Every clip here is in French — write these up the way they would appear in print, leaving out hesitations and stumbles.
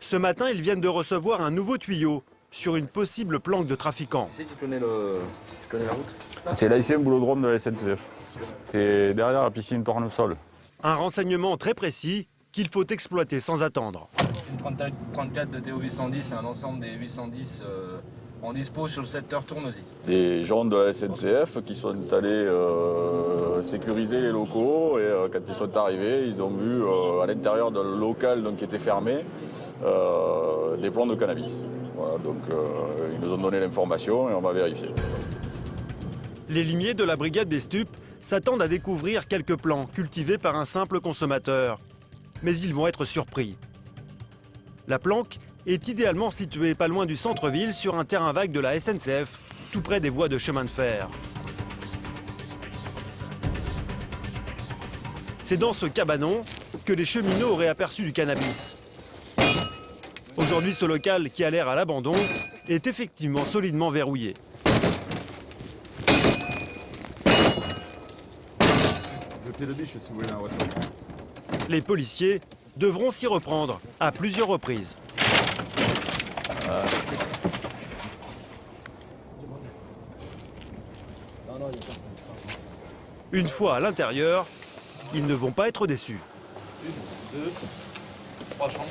Ce matin, ils viennent de recevoir un nouveau tuyau sur une possible planque de trafiquants. Tu sais, tu connais la route? C'est l'AICM Boulodrome de la SNCF. C'est derrière la piscine Tournesol. Un renseignement très précis qu'il faut exploiter sans attendre. Une 34 de TO 810 et un ensemble des 810 en dispo sur le secteur Tournesy. Des gens de la SNCF qui sont allés sécuriser les locaux et quand ils sont arrivés, ils ont vu à l'intérieur d'un local donc, qui était fermé des plants de cannabis. Voilà, donc ils nous ont donné l'information et on va vérifier. Les limiers de la brigade des stupes s'attendent à découvrir quelques plants cultivés par un simple consommateur. Mais ils vont être surpris. La planque est idéalement située pas loin du centre-ville sur un terrain vague de la SNCF, tout près des voies de chemin de fer. C'est dans ce cabanon que les cheminots auraient aperçu du cannabis. Aujourd'hui, ce local, qui a l'air à l'abandon, est effectivement solidement verrouillé. Les policiers devront s'y reprendre à plusieurs reprises. Une fois à l'intérieur, ils ne vont pas être déçus. 1, 2, 3 chambres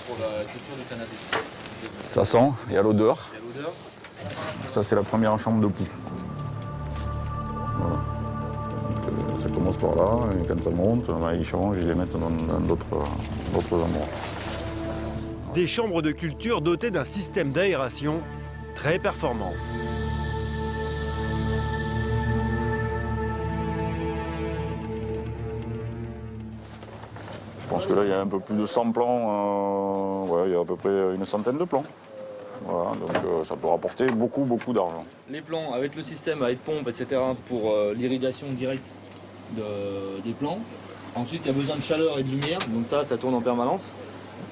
pour la culture du cannabis. Ça sent, il y a l'odeur. Il y a l'odeur. Ça, c'est la première chambre de pouce. Voilà. Donc, ça commence par là, et quand ça monte, ils changent, ils les mettent dans d'autres endroits. Des chambres de culture dotées d'un système d'aération très performant. Je pense que là, il y a un peu plus de 100 plans. Ouais, il y a à peu près une centaine de plans. Voilà, donc ça peut rapporter beaucoup d'argent. Les plants avec le système avec pompe, etc. pour l'irrigation directe des plants. Ensuite, il y a besoin de chaleur et de lumière, donc ça tourne en permanence.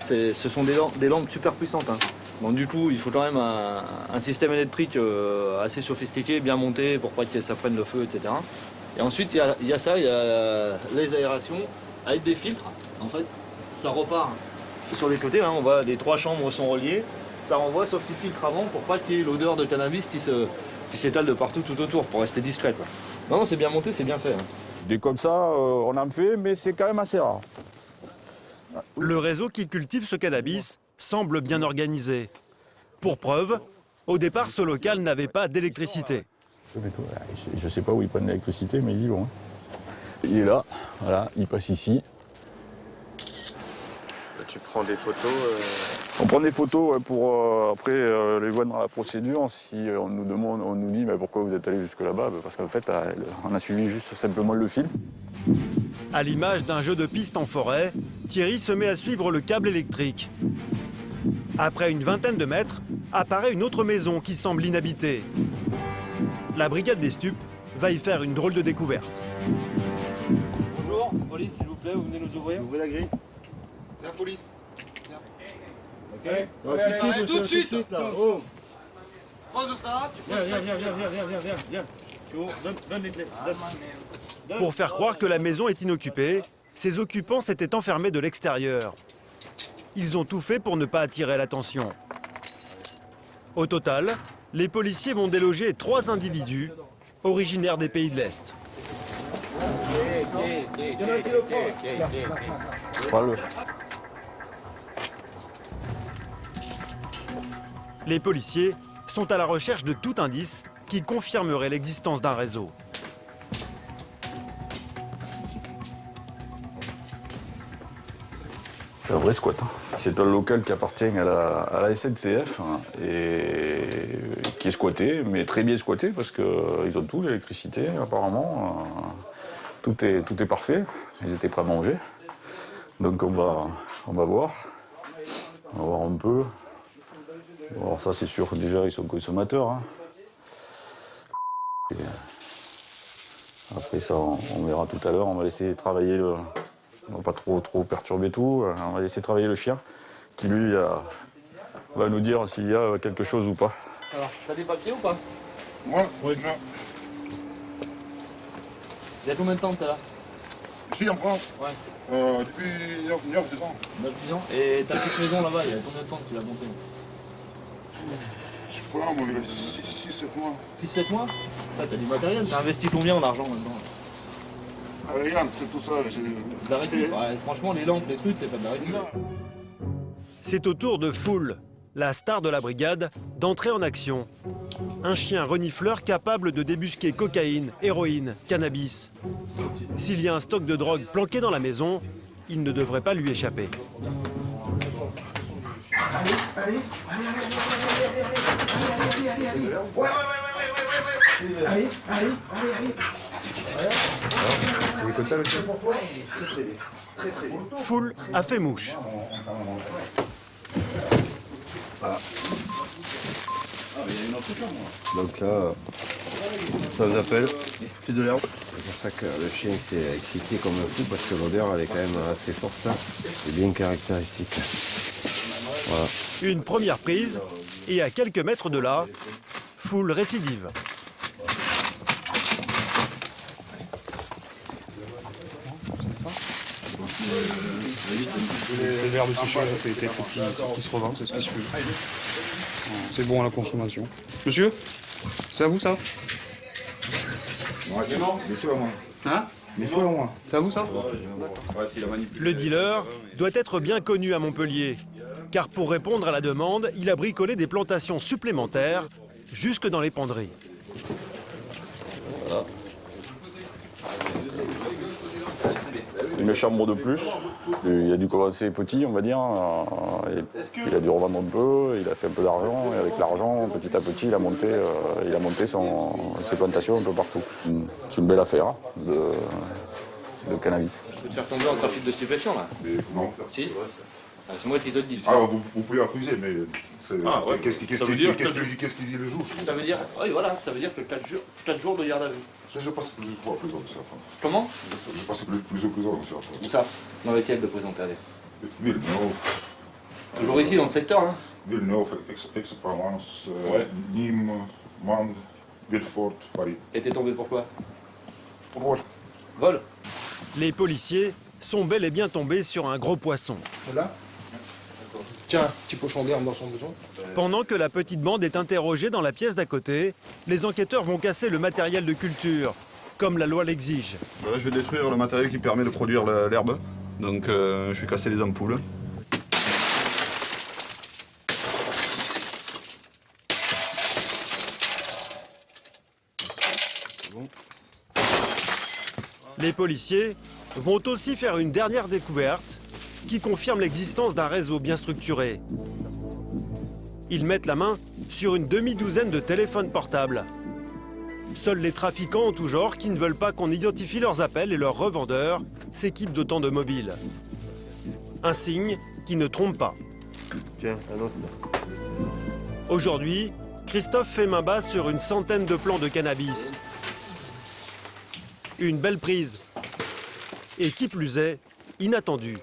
Ce sont des lampes super puissantes. Hein. Donc du coup, il faut quand même un système électrique assez sophistiqué, bien monté pour pas que ça prenne le feu, etc. Et ensuite, il y a les aérations avec des filtres. En fait, ça repart sur les côtés. Hein, on voit les 3 chambres sont reliées. Ça renvoie sauf qu'il filtre avant pour pas qu'il y ait l'odeur de cannabis qui s'étale de partout tout autour, pour rester discret. Quoi. Non, c'est bien monté, c'est bien fait. Hein. Des comme ça, on en fait, mais c'est quand même assez rare. Le réseau qui cultive ce cannabis semble bien organisé. Pour preuve, au départ, ce local n'avait pas d'électricité. Je ne sais pas où ils prennent l'électricité, mais ils y vont. Il est là, voilà, il passe ici. Tu prends des photos On prend des photos pour après les voir dans la procédure. Si on nous dit mais pourquoi vous êtes allé jusque là-bas, parce qu'en fait on a suivi juste simplement le fil. À l'image d'un jeu de piste en forêt, Thierry se met à suivre le câble électrique. Après une vingtaine de mètres, apparaît une autre maison qui semble inhabitée. La brigade des stupes va y faire une drôle de découverte. Bonjour, police s'il vous plaît, vous venez nous ouvrir. Ouvrez la grille. La police. Ok. Allez, tout de suite. Là. Oh. Pose ça, tu Viens. Tu ouvres, donne les clés. Pour faire croire que la maison est inoccupée, ses occupants s'étaient enfermés de l'extérieur. Ils ont tout fait pour ne pas attirer l'attention. Au total, les policiers vont déloger 3 individus originaires des pays de l'Est. Prends-le. Les policiers sont à la recherche de tout indice qui confirmerait l'existence d'un réseau. C'est un vrai squat. Hein. C'est un local qui appartient à la SNCF hein, et qui est squatté, mais très bien squatté parce qu'ils ont tout, l'électricité apparemment. Tout est parfait. Ils étaient prêts à manger. Donc on va voir. On va voir un peu. Alors ça c'est sûr, déjà ils sont consommateurs. Hein. Et après ça on verra tout à l'heure, on va laisser travailler on va pas trop perturber tout, on va laisser travailler le chien qui lui va nous dire s'il y a quelque chose ou pas. Alors, t'as des papiers ou pas? Ouais, ça. Il y a combien de temps que t'es là? Ici en France, Ouais. depuis 9 ans. 9-10 ans. Et ta petite maison là-bas, il y a combien de temps que tu l'as montée? Je sais pas, moi, il a 6-7 mois. 6-7 mois? Ah, t'as du matériel, t'as investi combien en argent maintenant? Ah, regarde, c'est tout ça. De la récup. Ouais, franchement, les lampes, les trucs, c'est pas de la récup. Non. C'est au tour de Foul, la star de la brigade, d'entrer en action. Un chien renifleur capable de débusquer cocaïne, héroïne, cannabis. S'il y a un stock de drogue planqué dans la maison, il ne devrait pas lui échapper. Foul a fait mouche. Donc là, ça vous appelle plus de l'herbe. C'est pour ça que le chien s'est excité comme un fou parce que l'odeur elle est quand même assez forte et bien caractéristique. Voilà. Une première prise, et à quelques mètres de là, Foul récidive. C'est l'herbe séchée, c'est ce qui se revend, c'est ce qui se fume. C'est bon à la consommation. Monsieur, c'est à vous ça? Hein? C'est à vous ça? Le dealer doit être bien connu à Montpellier, car pour répondre à la demande, il a bricolé des plantations supplémentaires jusque dans les penderies. Une chambre de plus. Il a dû commencer petit, on va dire. Il a dû revendre un peu, il a fait un peu d'argent. Et avec l'argent, petit à petit, il a monté ses plantations un peu partout. C'est une belle affaire de cannabis. Je peux te faire tomber en trafic de stupéfiants là? Mais comment? Si? Ah, c'est moi qui te le dis. Ah, vous pouvez accuser, mais Ah, ouais. qu'est-ce qu'il dit le juge? Ça veut dire, oui voilà, ça veut dire que 4 jours de garde à vue. Je passe plus ou moins prison, c'est la fin. Comment? Je passe plus ou prison, c'est la fin. Où ça? Dans lequel de prison interdit? Villeneuve, Toujours ici, dans le secteur là? Villeneuve, Aix-en-Provence, Nîmes, Mende, Villefort, Paris. Et t'es tombé pourquoi? Pour voir. Vol? Les policiers sont bel et bien tombés sur un gros poisson. Là. Tiens, petit pochon d'herbe dans son besoin. Pendant que la petite bande est interrogée dans la pièce d'à côté, les enquêteurs vont casser le matériel de culture, comme la loi l'exige. Voilà, je vais détruire le matériel qui permet de produire l'herbe. Donc je vais casser les ampoules. Les policiers vont aussi faire une dernière découverte qui confirme l'existence d'un réseau bien structuré. Ils mettent la main sur une demi-douzaine de téléphones portables. Seuls les trafiquants en tout genre qui ne veulent pas qu'on identifie leurs appels et leurs revendeurs s'équipent d'autant de mobiles. Un signe qui ne trompe pas. Tiens, un autre. Aujourd'hui, Christophe fait main basse sur une centaine de plants de cannabis. Une belle prise. Et qui plus est, inattendue.